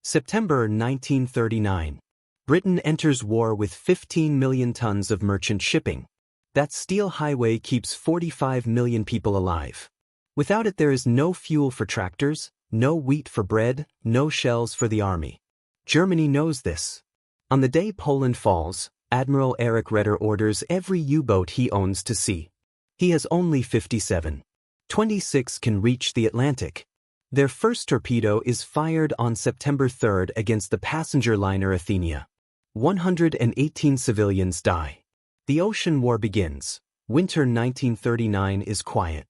September 1939. Britain enters war with 15 million tons of merchant shipping. That steel highway keeps 45 million people alive. Without it there is no fuel for tractors, no wheat for bread, no shells for the army. Germany knows this. On the day Poland falls, Admiral Erich Raeder orders every U-boat he owns to sea. He has only 57. 26 can reach the Atlantic. Their first torpedo is fired on September 3 against the passenger liner Athenia. 118 civilians die. The Ocean War begins. Winter 1939 is quiet.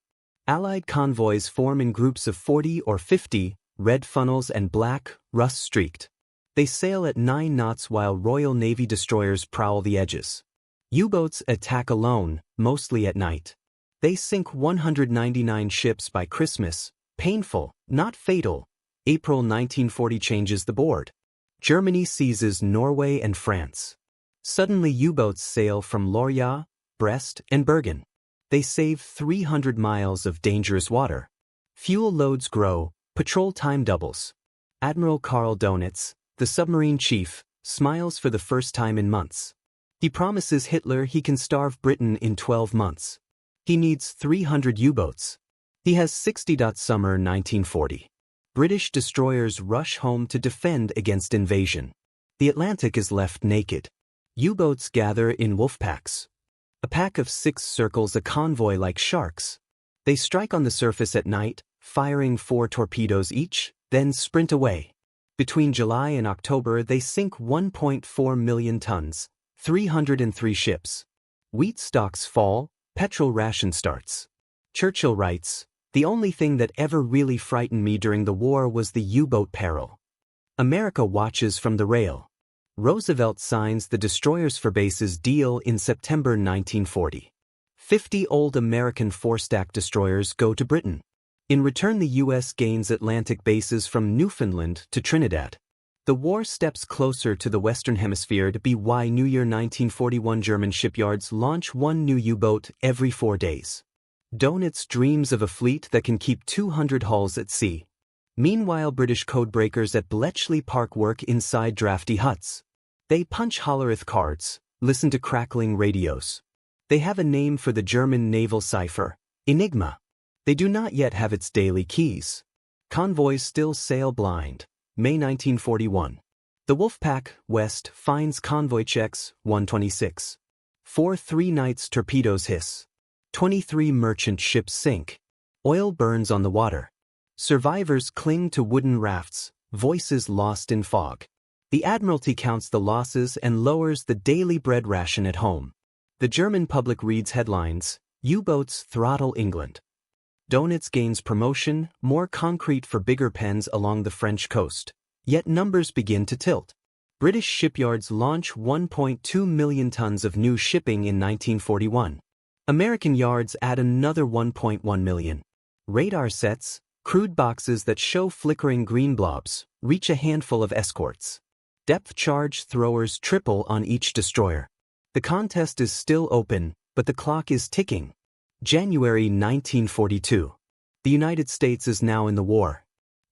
Allied convoys form in groups of 40 or 50, red funnels and black, rust-streaked. They sail at 9 knots while Royal Navy destroyers prowl the edges. U-boats attack alone, mostly at night. They sink 199 ships by Christmas. Painful, not fatal. April 1940 changes the board. Germany seizes Norway and France. Suddenly U-boats sail from Lorient, Brest, and Bergen. They save 300 miles of dangerous water. Fuel loads grow, patrol time doubles. Admiral Karl Donitz, the submarine chief, smiles for the first time in months. He promises Hitler he can starve Britain in 12 months. He needs 300 U-boats. He has 60. Summer 1940. British destroyers rush home to defend against invasion. The Atlantic is left naked. U-boats gather in wolf packs. A pack of 6 circles a convoy like sharks. They strike on the surface at night, firing 4 torpedoes each, then sprint away. Between July and October they sink 1.4 million tons, 303 ships. Wheat stocks fall, petrol ration starts. Churchill writes, "The only thing that ever really frightened me during the war was the U-boat peril. America watches from the rail." Roosevelt signs the Destroyers for Bases deal in September 1940. 50 old American 4-stack destroyers go to Britain. In return the U.S. gains Atlantic bases from Newfoundland to Trinidad. The war steps closer to the Western Hemisphere. By New Year 1941 German shipyards launch 1 new U-boat every 4 days. Donitz dreams of a fleet that can keep 200 hulls at sea. Meanwhile British codebreakers at Bletchley Park work inside drafty huts. They punch Hollerith cards, listen to crackling radios. They have a name for the German naval cipher, Enigma. They do not yet have its daily keys. Convoys still sail blind. May 1941. The Wolfpack, West, finds convoy checks, 126. 4 3 nights torpedoes hiss. 23 merchant ships sink. Oil burns on the water. Survivors cling to wooden rafts, voices lost in fog. The Admiralty counts the losses and lowers the daily bread ration at home. The German public reads headlines, U-boats throttle England. Donitz gains promotion, more concrete for bigger pens along the French coast. Yet numbers begin to tilt. British shipyards launch 1.2 million tons of new shipping in 1941. American yards add another 1.1 million. Radar sets, crude boxes that show flickering green blobs, reach a handful of escorts. Depth charge throwers triple on each destroyer. The contest is still open, but the clock is ticking. January 1942. The United States is now in the war.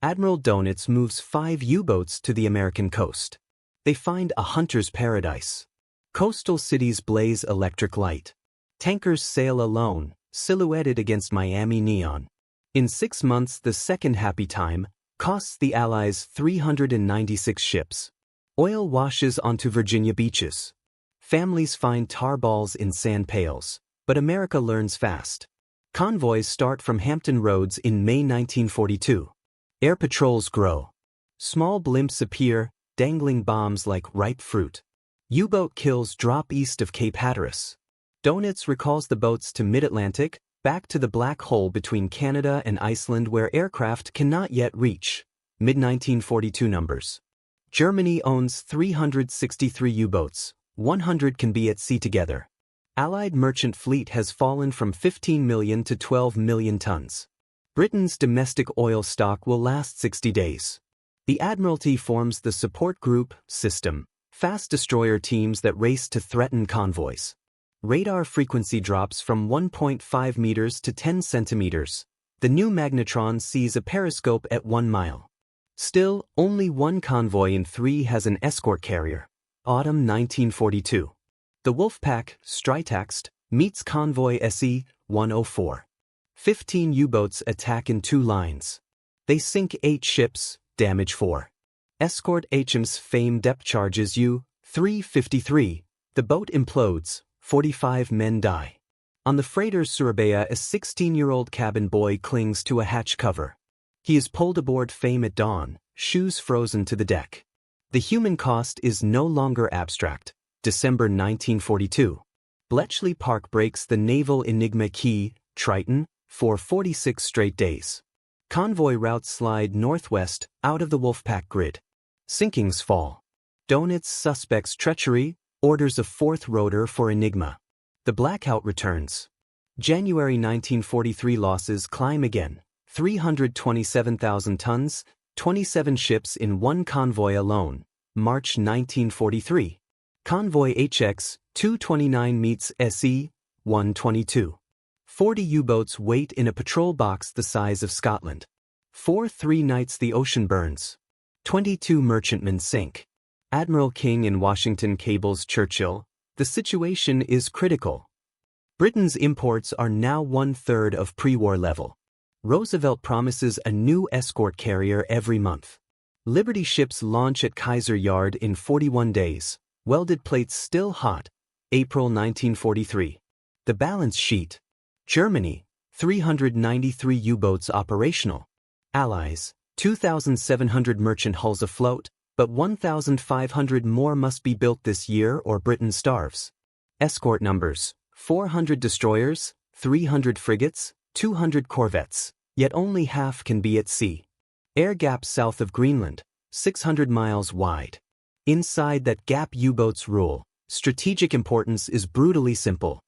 Admiral Donitz moves 5 U-boats to the American coast. They find a hunter's paradise. Coastal cities blaze electric light. Tankers sail alone, silhouetted against Miami neon. In 6 months the second happy time costs the Allies 396 ships. Oil washes onto Virginia beaches. Families find tar balls in sand pails, but America learns fast. Convoys start from Hampton Roads in May 1942. Air patrols grow. Small blimps appear, dangling bombs like ripe fruit. U-boat kills drop east of Cape Hatteras. Donitz recalls the boats to mid-Atlantic, back to the black hole between Canada and Iceland where aircraft cannot yet reach. Mid-1942 numbers. Germany owns 363 U-boats, 100 can be at sea together. Allied merchant fleet has fallen from 15 million to 12 million tons. Britain's domestic oil stock will last 60 days. The Admiralty forms the support group system, fast destroyer teams that race to threaten convoys. Radar frequency drops from 1.5 meters to 10 centimeters. The new magnetron sees a periscope at 1 mile. Still, only one convoy in 3 has an escort carrier. Autumn 1942. The Wolfpack, Stritaxt, meets convoy SE-104. 15 U-boats attack in 2 lines. They sink 8 ships, damage 4. Escort HMS Fame depth charges U-353. The boat implodes, 45 men die. On the freighter Surabaya, a 16-year-old cabin boy clings to a hatch cover. He is pulled aboard Fame at dawn, shoes frozen to the deck. The human cost is no longer abstract. December 1942. Bletchley Park breaks the naval Enigma key, Triton, for 46 straight days. Convoy routes slide northwest, out of the Wolfpack grid. Sinkings fall. Donitz suspects treachery, orders a 4th rotor for Enigma. The blackout returns. January 1943 losses climb again. 327,000 tons, 27 ships in 1 convoy alone. March 1943. Convoy HX-229 meets SE-122. 40 U-boats wait in a patrol box the size of Scotland. 3 nights the ocean burns. 22 merchantmen sink. Admiral King in Washington cables Churchill, "The situation is critical." Britain's imports are now 1/3 of pre-war level. Roosevelt promises a new escort carrier every month. Liberty ships launch at Kaiser Yard in 41 days. Welded plates still hot. April 1943. The balance sheet. Germany, 393 U-boats operational. Allies, 2,700 merchant hulls afloat, but 1,500 more must be built this year or Britain starves. Escort numbers: 400 destroyers, 300 frigates, 200 corvettes, yet only half can be at sea. Air gap south of Greenland, 600 miles wide. Inside that gap U-boats rule. Strategic importance is brutally simple.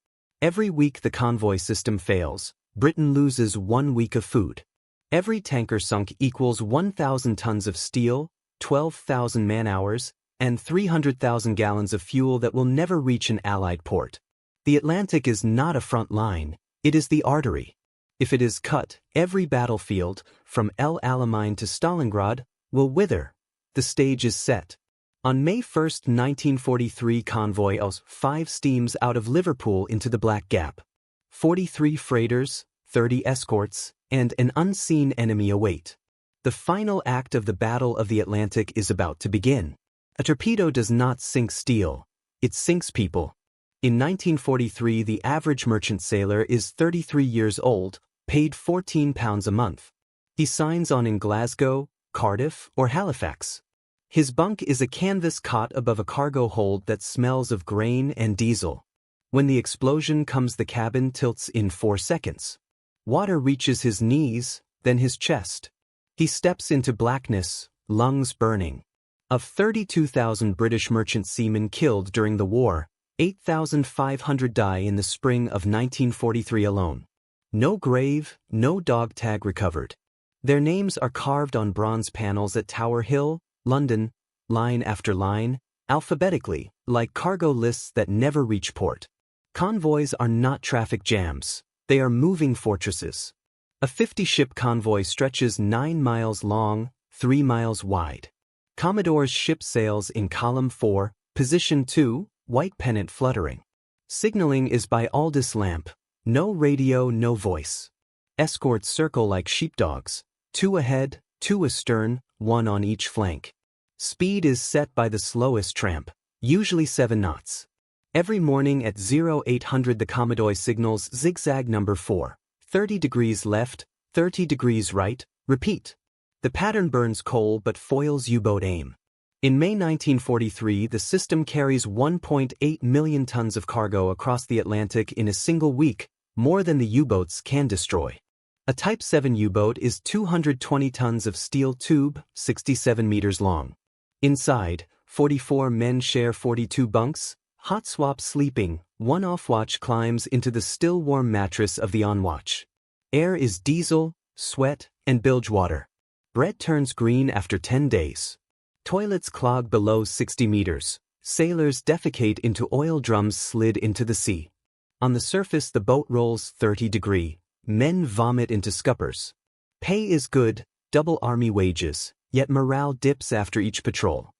Every week the convoy system fails, Britain loses 1 week of food. Every tanker sunk equals 1,000 tons of steel, 12,000 man-hours, and 300,000 gallons of fuel that will never reach an Allied port. The Atlantic is not a front line, it is the artery. If it is cut, every battlefield, from El Alamein to Stalingrad, will wither. The stage is set. On May 1, 1943, convoy Els-5 steams out of Liverpool into the Black Gap. 43 freighters, 30 escorts, and an unseen enemy await. The final act of the Battle of the Atlantic is about to begin. A torpedo does not sink steel, it sinks people. In 1943, the average merchant sailor is 33 years old, paid £14 a month. He signs on in Glasgow, Cardiff, or Halifax. His bunk is a canvas cot above a cargo hold that smells of grain and diesel. When the explosion comes, the cabin tilts in 4 seconds. Water reaches his knees, then his chest. He steps into blackness, lungs burning. Of 32,000 British merchant seamen killed during the war, 8,500 die in the spring of 1943 alone. No grave, no dog tag recovered. Their names are carved on bronze panels at Tower Hill, London, line after line, alphabetically, like cargo lists that never reach port. Convoys are not traffic jams, they are moving fortresses. A 50-ship convoy stretches 9 miles long, 3 miles wide. Commodore's ship sails in column 4, position 2, white pennant fluttering. Signaling is by Aldous lamp, no radio, no voice. Escorts circle like sheepdogs, 2 ahead, 2 astern, 1 on each flank. Speed is set by the slowest tramp, usually 7 knots. Every morning at 0800 the Commodore signals zigzag number 4, 30 degrees left, 30 degrees right, repeat. The pattern burns coal but foils U-boat aim. In May 1943, the system carries 1.8 million tons of cargo across the Atlantic in a single week, more than the U-boats can destroy. A Type 7 U-boat is 220 tons of steel tube, 67 meters long. Inside, 44 men share 42 bunks, hot swap sleeping, one off-watch climbs into the still-warm mattress of the on-watch. Air is diesel, sweat, and bilge water. Bread turns green after 10 days. Toilets clog below 60 meters. Sailors defecate into oil drums slid into the sea. On the surface the boat rolls 30 degree. Men vomit into scuppers. Pay is good, double army wages, Yet morale dips after each patrol.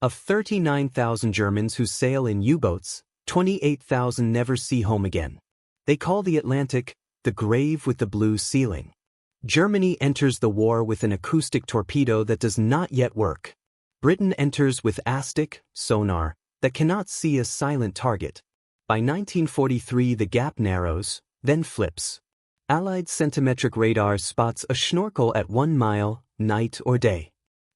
Of 39,000 Germans who sail in U-boats, 28,000 never see home again. They call the Atlantic the grave with the blue ceiling. Germany enters the war with an acoustic torpedo that does not yet work. Britain enters with ASTIC, sonar, that cannot see a silent target. By 1943 the gap narrows, then flips. Allied centimetric radar spots a schnorkel at 1 mile, night or day.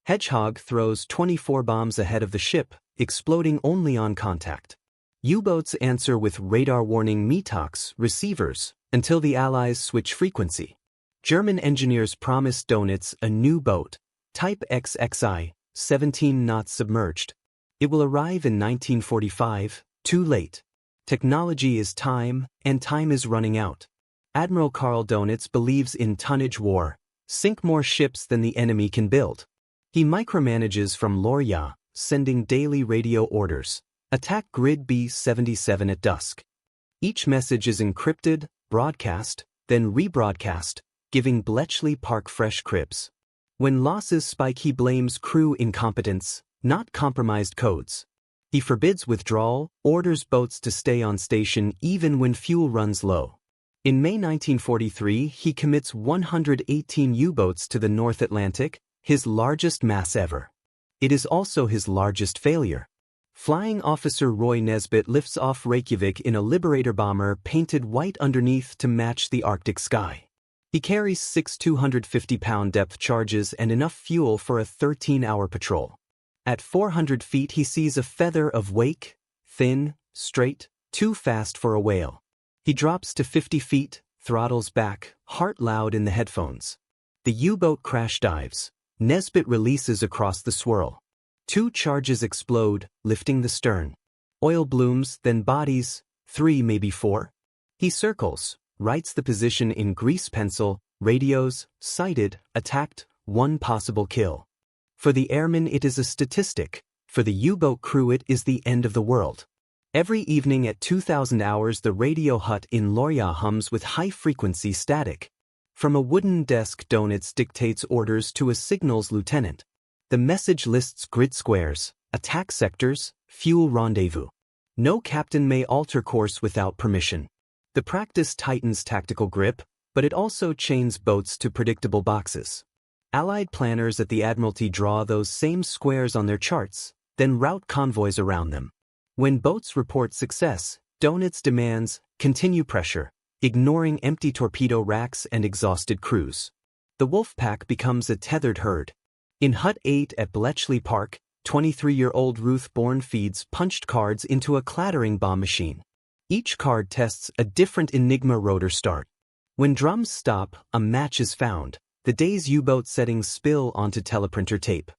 Hedgehog throws 24 bombs ahead of the ship, exploding only on contact. U-boats answer with radar warning METOX receivers until the Allies switch frequency. German engineers promised Donitz a new boat, Type XXI, 17 knots submerged. It will arrive in 1945, too late. Technology is time, and time is running out. Admiral Karl Donitz believes in tonnage war, sink more ships than the enemy can build. He micromanages from Lorya, sending daily radio orders. Attack grid B77 at dusk. Each message is encrypted, broadcast, then rebroadcast, giving Bletchley Park fresh cribs. When losses spike he blames crew incompetence, not compromised codes. He forbids withdrawal, orders boats to stay on station even when fuel runs low. In May 1943 he commits 118 U-boats to the North Atlantic, his largest mass ever. It is also his largest failure. Flying Officer Roy Nesbitt lifts off Reykjavik in a Liberator bomber painted white underneath to match the Arctic sky. He carries 6 250-pound depth charges and enough fuel for a 13-hour patrol. At 400 feet he sees a feather of wake, thin, straight, too fast for a whale. He drops to 50 feet, throttles back, heart loud in the headphones. The U-boat crash dives. Nesbitt releases across the swirl. 2 charges explode, lifting the stern. Oil blooms, then bodies, 3 maybe 4. He circles, writes the position in grease pencil, radios, sighted, attacked, 1 possible kill. For the airmen it is a statistic, for the U-boat crew it is the end of the world. Every evening at 2000 hours the radio hut in Lorya hums with high-frequency static. From a wooden desk Donitz dictates orders to a signals lieutenant. The message lists grid squares, attack sectors, fuel rendezvous. No captain may alter course without permission. The practice tightens tactical grip, but it also chains boats to predictable boxes. Allied planners at the Admiralty draw those same squares on their charts, then route convoys around them. When boats report success, Donitz demands, continue pressure, ignoring empty torpedo racks and exhausted crews. The wolf pack becomes a tethered herd. In Hut 8 at Bletchley Park, 23-year-old Ruth Bourne feeds punched cards into a clattering bomb machine. Each card tests a different Enigma rotor start. When drums stop, a match is found. The day's U-boat settings spill onto teleprinter tape.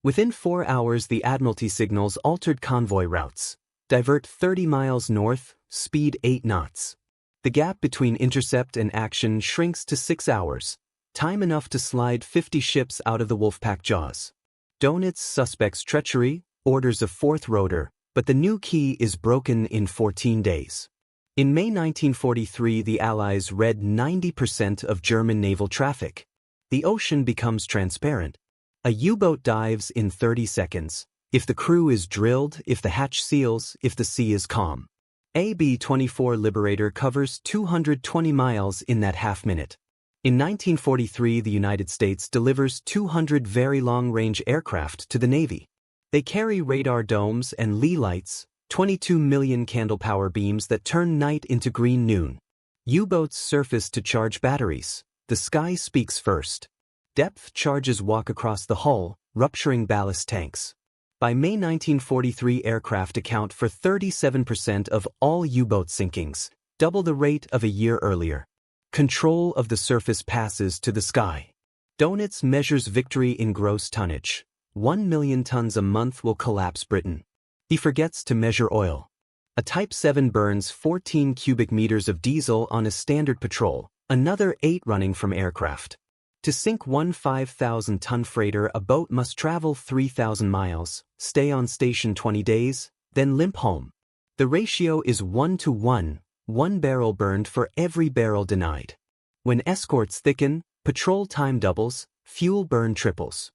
Within 4 hours the Admiralty signals altered convoy routes. Divert 30 miles north, speed 8 knots. The gap between intercept and action shrinks to 6 hours, time enough to slide 50 ships out of the Wolfpack jaws. Donitz suspects treachery, orders a 4th rotor, but the new key is broken in 14 days. In May 1943 the Allies read 90% of German naval traffic. The ocean becomes transparent. A U-boat dives in 30 seconds, if the crew is drilled, if the hatch seals, if the sea is calm. A B-24 Liberator covers 220 miles in that half-minute. In 1943 the United States delivers 200 very long-range aircraft to the Navy. They carry radar domes and lee lights, 22 million candle power beams that turn night into green noon. U-boats surface to charge batteries. The sky speaks first. Depth charges walk across the hull, rupturing ballast tanks. By May 1943 aircraft account for 37% of all U-boat sinkings, double the rate of a year earlier. Control of the surface passes to the sky. Donitz measures victory in gross tonnage. 1 million tons a month will collapse Britain. He forgets to measure oil. A Type 7 burns 14 cubic meters of diesel on a standard patrol, another 8 running from aircraft. To sink one 5,000-ton freighter, a boat must travel 3,000 miles, stay on station 20 days, then limp home. The ratio is 1:1, 1 barrel burned for every barrel denied. When escorts thicken, patrol time doubles, fuel burn triples.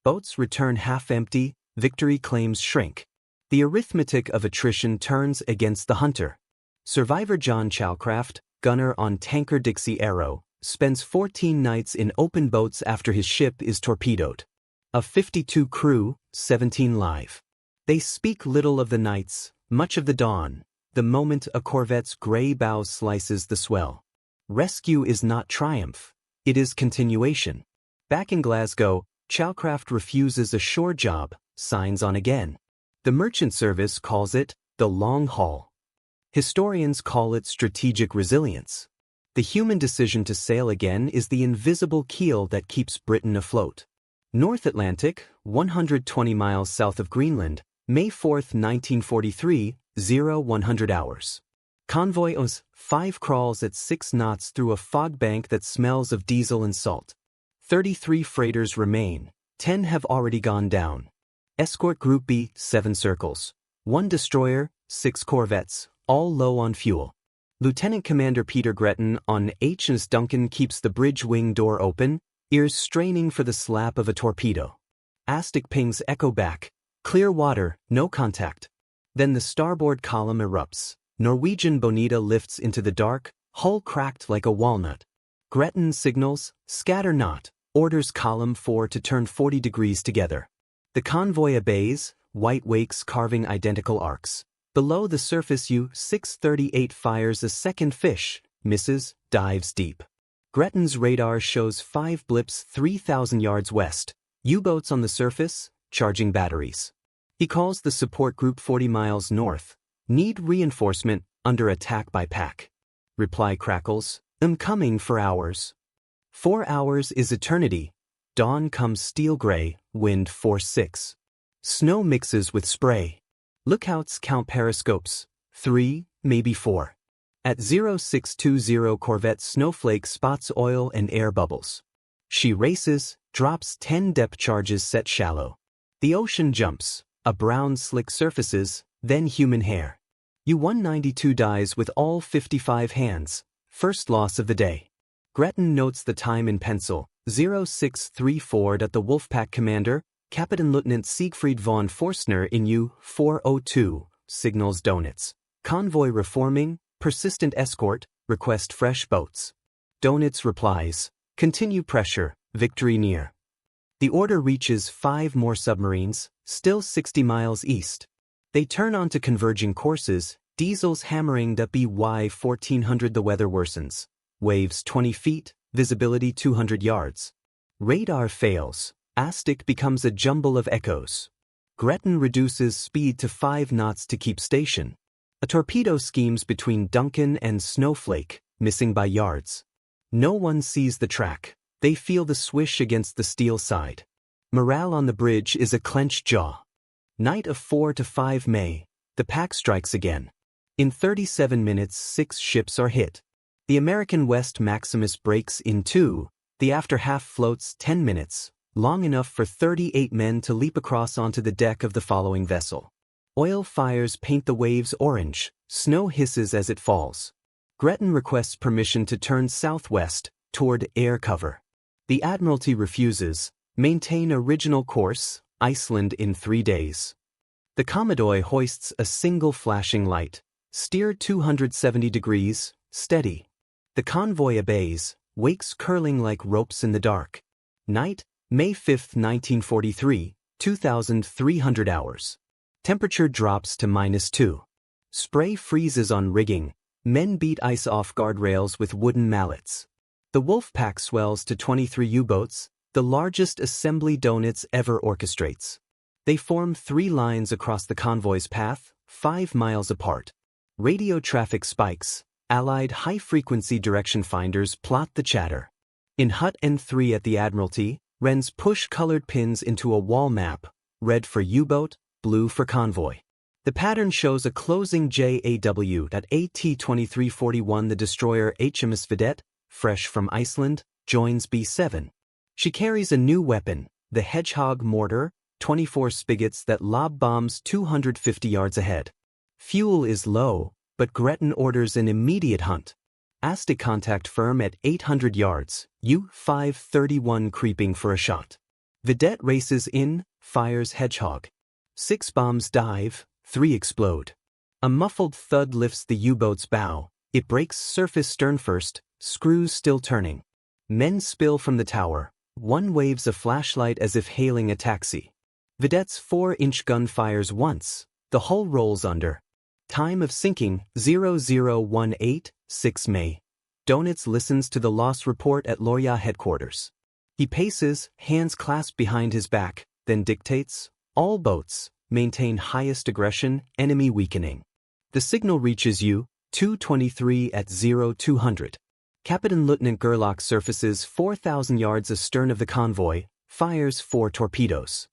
Boats return half-empty, victory claims shrink. The arithmetic of attrition turns against the hunter. Survivor John Chalcraft, gunner on tanker Dixie Arrow, spends 14 nights in open boats after his ship is torpedoed. Of 52 crew, 17 live. They speak little of the nights, much of the dawn, the moment a corvette's gray bow slices the swell. Rescue is not triumph, it is continuation. Back in Glasgow, Chalcraft refuses a shore job, signs on again. The merchant service calls it the long haul. Historians call it strategic resilience. The human decision to sail again is the invisible keel that keeps Britain afloat. North Atlantic, 120 miles south of Greenland, May 4, 1943, 0100 hours. Convoy OS 5 crawls at 6 knots through a fog bank that smells of diesel and salt. 33 freighters remain, 10 have already gone down. Escort Group B, 7 circles. 1 destroyer, 6 corvettes, all low on fuel. Lieutenant Commander Peter Gretton on HMS Duncan keeps the bridge wing door open, ears straining for the slap of a torpedo. Aztec pings echo back, clear water, no contact. Then the starboard column erupts. Norwegian Bonita lifts into the dark, hull cracked like a walnut. Gretton signals, scatter not, orders column 4 to turn 40 degrees together. The convoy obeys, white wakes carving identical arcs. Below the surface U-638 fires a second fish, misses, dives deep. Gretton's radar shows 5 blips 3,000 yards west, U-boats on the surface, charging batteries. He calls the support group 40 miles north. Need reinforcement, under attack by pack. Reply crackles, I'm coming for hours. 4 hours is eternity. Dawn comes steel gray, wind force 6. Snow mixes with spray. Lookouts count periscopes, 3, maybe 4. At 0620 Corvette Snowflake spots oil and air bubbles. She races, drops 10 depth charges set shallow. The ocean jumps, a brown slick surfaces, then human hair. U-192 dies with all 55 hands, first loss of the day. Gretton notes the time in pencil, 0634. The Wolfpack commander, Captain Lieutenant Siegfried von Forstner in U-402, signals Donitz. Convoy reforming, persistent escort, request fresh boats. Donitz replies, continue pressure, victory near. The order reaches 5 more submarines, still 60 miles east. They turn onto converging courses, diesels hammering WWII 1400. The weather worsens. Waves 20 feet, visibility 200 yards. Radar fails. Aztec becomes a jumble of echoes. Gretton reduces speed to 5 knots to keep station. A torpedo schemes between Duncan and Snowflake, missing by yards. No one sees the track. They feel the swish against the steel side. Morale on the bridge is a clenched jaw. Night of 4 to 5 May, the pack strikes again. In 37 minutes 6 ships are hit. The American West Maximus breaks in 2, the after half floats 10 minutes, long enough for 38 men to leap across onto the deck of the following vessel. Oil fires paint the waves orange, snow hisses as it falls. Gretton requests permission to turn southwest, toward air cover. The Admiralty refuses, maintain original course, Iceland in 3 days. The Commodore hoists a single flashing light, steer 270 degrees, steady. The convoy obeys, wakes curling like ropes in the dark. Night, May 5, 1943, 2,300 hours. Temperature drops to -2. Spray freezes on rigging, men beat ice off guardrails with wooden mallets. The Wolfpack swells to 23 U-boats, the largest assembly Donitz ever orchestrates. They form 3 lines across the convoy's path, 5 miles apart. Radio traffic spikes. Allied high-frequency direction finders plot the chatter. In Hut N3 at the Admiralty, Wrens push colored pins into a wall map, red for U-boat, blue for convoy. The pattern shows a closing JAW at AT-2341. The destroyer HMS Vedette, fresh from Iceland, joins B-7. She carries a new weapon, the Hedgehog mortar, 24 spigots that lob bombs 250 yards ahead. Fuel is low, but Gretton orders an immediate hunt. Aztec contact firm at 800 yards, U-531 creeping for a shot. Vedette races in, fires Hedgehog. 6 bombs dive, 3 explode. A muffled thud lifts the U-boat's bow. It breaks surface stern first, screws still turning. Men spill from the tower. One waves a flashlight as if hailing a taxi. Vedette's 4-inch gun fires once. The hull rolls under. Time of sinking, 0018, 6 May. Donitz listens to the loss report at Loya headquarters. He paces, hands clasped behind his back, then dictates, all boats, maintain highest aggression, enemy weakening. The signal reaches you, 223 at 0200. Captain Lieutenant Gerlach surfaces 4,000 yards astern of the convoy, fires 4 torpedoes.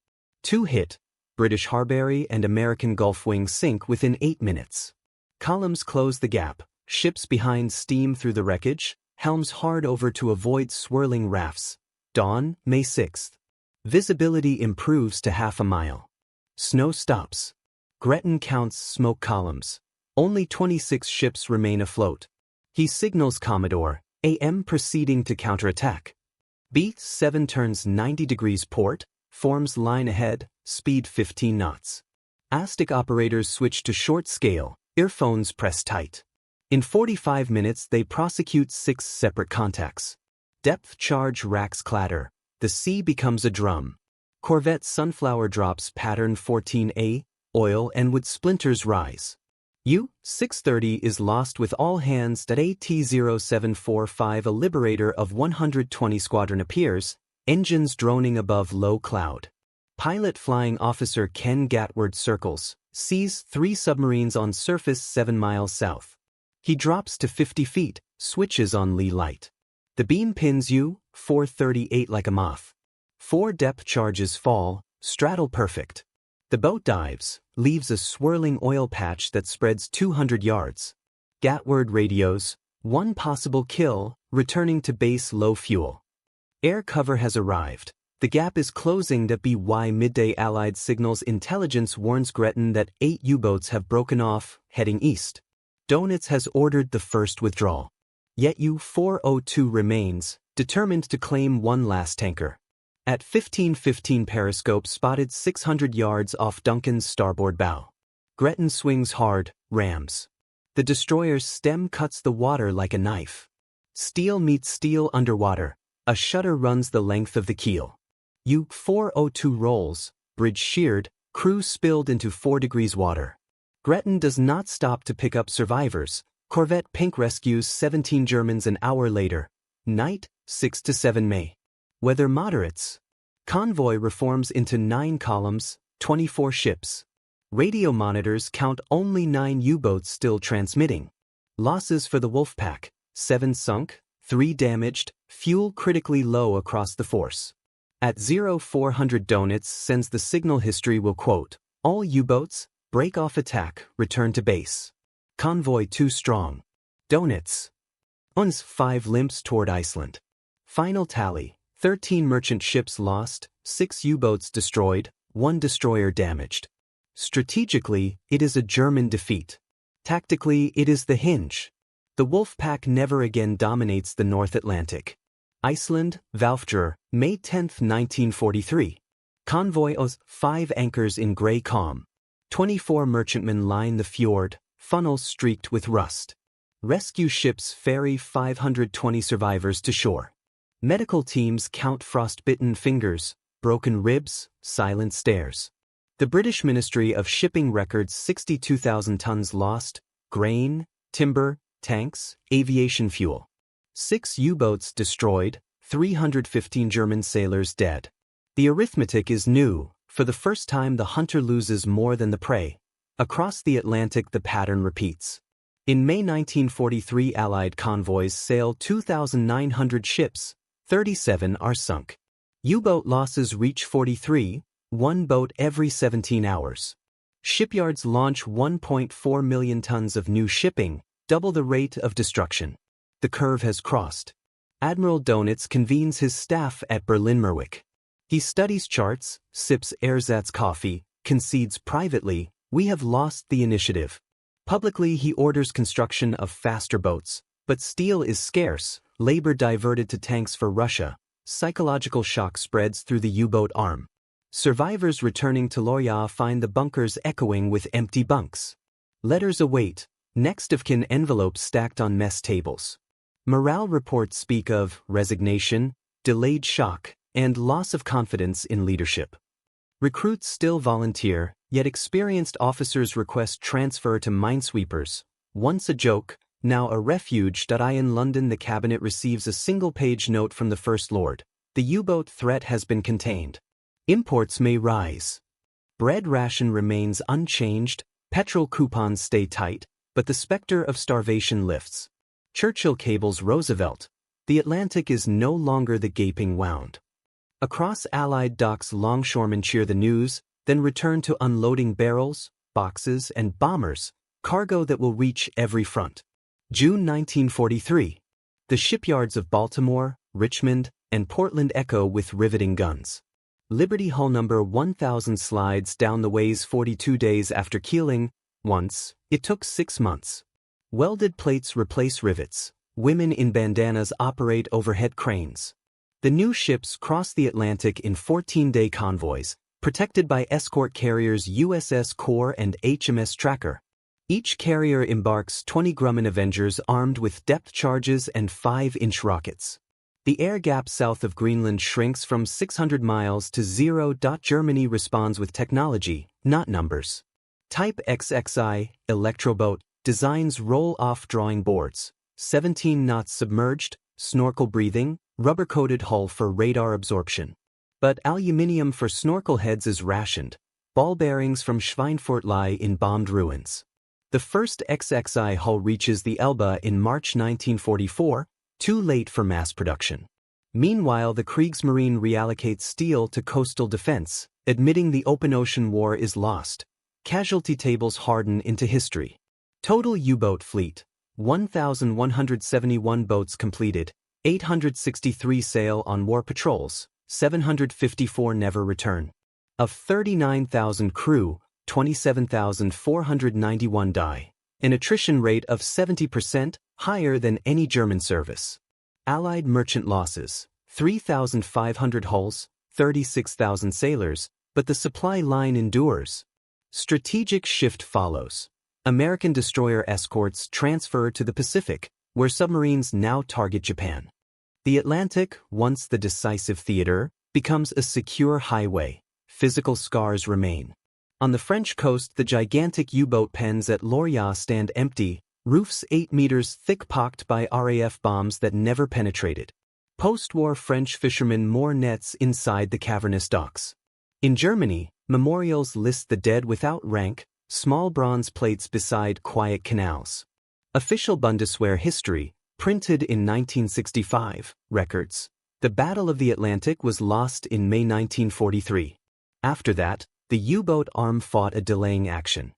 2 hit. British Harbury and American Gulf Wing sink within 8 minutes. Columns close the gap, ships behind steam through the wreckage, helms hard over to avoid swirling rafts. Dawn, May 6th. Visibility improves to half a mile. Snow stops. Gretton counts smoke columns. Only 26 ships remain afloat. He signals Commodore, AM proceeding to counterattack. B-7 turns 90 degrees port, forms line ahead, speed 15 knots. ASTIC operators switch to short scale, earphones pressed tight. In 45 minutes they prosecute 6 separate contacts. Depth charge racks clatter. The sea becomes a drum. Corvette Sunflower drops pattern 14A, oil and wood splinters rise. U-630 is lost with all hands at AT-0745. A Liberator of 120 squadron appears, engines droning above low cloud. Pilot Flying Officer Ken Gatward circles, sees 3 submarines on surface 7 miles south. He drops to 50 feet, switches on lee light. The beam pins U-438 like a moth. 4 depth charges fall, straddle perfect. The boat dives, leaves a swirling oil patch that spreads 200 yards. Gatward radios, 1 possible kill, returning to base low fuel. Air cover has arrived. The gap is closing. WWII midday Allied signals intelligence warns Gretton that 8 U-boats have broken off, heading east. Donitz has ordered the first withdrawal. Yet U-402 remains, determined to claim one last tanker. At 15:15 periscope spotted 600 yards off Duncan's starboard bow. Gretton swings hard, rams. The destroyer's stem cuts the water like a knife. Steel meets steel underwater. A shutter runs the length of the keel. U-402 rolls, bridge sheared, crew spilled into 4 degrees water. Gretton does not stop to pick up survivors. Corvette Pink rescues 17 Germans an hour later. Night, 6 to 7 May. Weather moderates. Convoy reforms into 9 columns, 24 ships. Radio monitors count only 9 U-boats still transmitting. Losses for the Wolfpack, 7 sunk, 3 damaged, fuel critically low across the force. At 0400 Donitz sends the signal history will quote, all U-boats, break off attack, return to base. Convoy too strong. Donitz. Uns 5 limps toward Iceland. Final tally, 13 merchant ships lost, 6 U-boats destroyed, 1 destroyer damaged. Strategically, it is a German defeat. Tactically, it is the hinge. The Wolfpack never again dominates the North Atlantic. Iceland, Valfjör, May 10, 1943. Convoy OS 5 anchors in grey calm. 24 merchantmen line the fjord, funnels streaked with rust. Rescue ships ferry 520 survivors to shore. Medical teams count frostbitten fingers, broken ribs, silent stares. The British Ministry of Shipping records 62,000 tons lost, grain, timber, tanks, aviation fuel. 6 U-boats destroyed, 315 German sailors dead. The arithmetic is new. For the first time the hunter loses more than the prey. Across the Atlantic the pattern repeats. In May 1943 Allied convoys sail 2,900 ships, 37 are sunk. U-boat losses reach 43, 1 boat every 17 hours. Shipyards launch 1.4 million tons of new shipping, double the rate of destruction. The curve has crossed. Admiral Donitz convenes his staff at Berlin-Merwick. He studies charts, sips ersatz coffee, concedes privately, we have lost the initiative. Publicly he orders construction of faster boats, but steel is scarce, labor diverted to tanks for Russia. Psychological shock spreads through the U-boat arm. Survivors returning to WWII find the bunkers echoing with empty bunks. Letters await, next-of-kin envelopes stacked on mess tables. Morale reports speak of resignation, delayed shock, and loss of confidence in leadership. Recruits still volunteer, yet experienced officers request transfer to minesweepers. Once a joke, now a refuge. In London, the cabinet receives a single-page note from the First Lord. The U-boat threat has been contained. Imports may rise. Bread ration remains unchanged, petrol coupons stay tight, but the specter of starvation lifts. Churchill cables Roosevelt. The Atlantic is no longer the gaping wound. Across Allied docks, longshoremen cheer the news, then return to unloading barrels, boxes, and bombers, cargo that will reach every front. June 1943. The shipyards of Baltimore, Richmond, and Portland echo with riveting guns. Liberty Hull number 1000 slides down the ways 42 days after keeling. Once, it took 6 months. Welded plates replace rivets. Women in bandanas operate overhead cranes. The new ships cross the Atlantic in 14-day convoys, protected by escort carriers USS Core and HMS Tracker. Each carrier embarks 20 Grumman Avengers armed with depth charges and 5-inch rockets. The air gap south of Greenland shrinks from 600 miles to 0. Germany responds with technology, not numbers. Type XXI, Electroboat, designs roll-off drawing boards, 17 knots submerged, snorkel breathing, rubber-coated hull for radar absorption. But aluminium for snorkel heads is rationed. Ball bearings from Schweinfurt lie in bombed ruins. The first XXI hull reaches the Elbe in March 1944, too late for mass production. Meanwhile, the Kriegsmarine reallocates steel to coastal defense, admitting the open ocean war is lost. Casualty tables harden into history. Total U-boat fleet: 1,171 boats completed, 863 sail on war patrols, 754 never return. Of 39,000 crew, 27,491 die. An attrition rate of 70%, higher than any German service. Allied merchant losses: 3,500 hulls, 36,000 sailors, but the supply line endures. Strategic shift follows. American destroyer escorts transfer to the Pacific, where submarines now target Japan. The Atlantic, once the decisive theater, becomes a secure highway. Physical scars remain. On the French coast, the gigantic U-boat pens at WWII stand empty, roofs 8 meters thick pocked by RAF bombs that never penetrated. Post-war French fishermen moor nets inside the cavernous docks. In Germany, memorials list the dead without rank, small bronze plates beside quiet canals. Official Bundeswehr history, printed in 1965, records. The Battle of the Atlantic was lost in May 1943. After that, the U-boat arm fought a delaying action.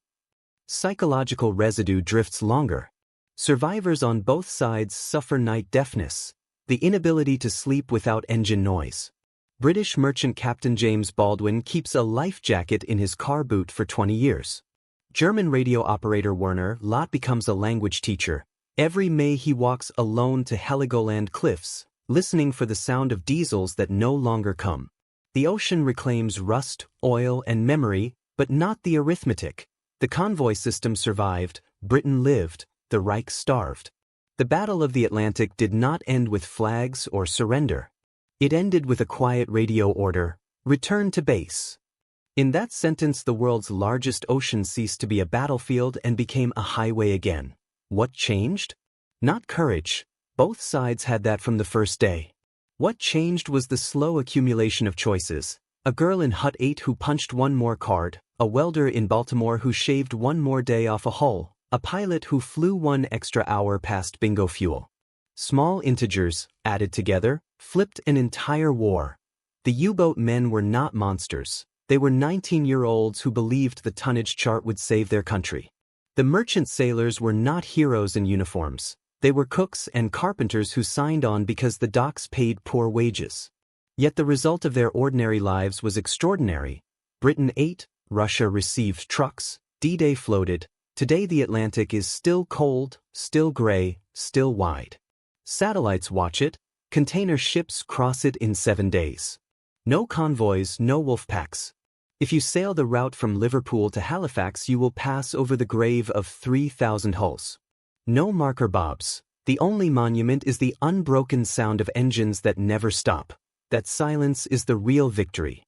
Psychological residue drifts longer. Survivors on both sides suffer night deafness, the inability to sleep without engine noise. British merchant Captain James Baldwin keeps a life jacket in his car boot for 20 years. German radio operator Werner Lott becomes a language teacher. Every May he walks alone to Heligoland cliffs, listening for the sound of diesels that no longer come. The ocean reclaims rust, oil, and memory, but not the arithmetic. The convoy system survived, Britain lived, the Reich starved. The Battle of the Atlantic did not end with flags or surrender. It ended with a quiet radio order: return to base. In that sentence, the world's largest ocean ceased to be a battlefield and became a highway again. What changed? Not courage. Both sides had that from the first day. What changed was the slow accumulation of choices. A girl in Hut 8 who punched one more card, a welder in Baltimore who shaved one more day off a hull, a pilot who flew one extra hour past bingo fuel. Small integers, added together, flipped an entire war. The U-boat men were not monsters. They were 19-year-olds who believed the tonnage chart would save their country. The merchant sailors were not heroes in uniforms. They were cooks and carpenters who signed on because the docks paid poor wages. Yet the result of their ordinary lives was extraordinary. Britain ate, Russia received trucks, D-Day floated. Today the Atlantic is still cold, still gray, still wide. Satellites watch it, Container ships cross it in 7 days. No convoys, no wolf packs. If you sail the route from Liverpool to Halifax, you will pass over the grave of 3,000 hulls. No marker bobs. The only monument is the unbroken sound of engines that never stop. That silence is the real victory.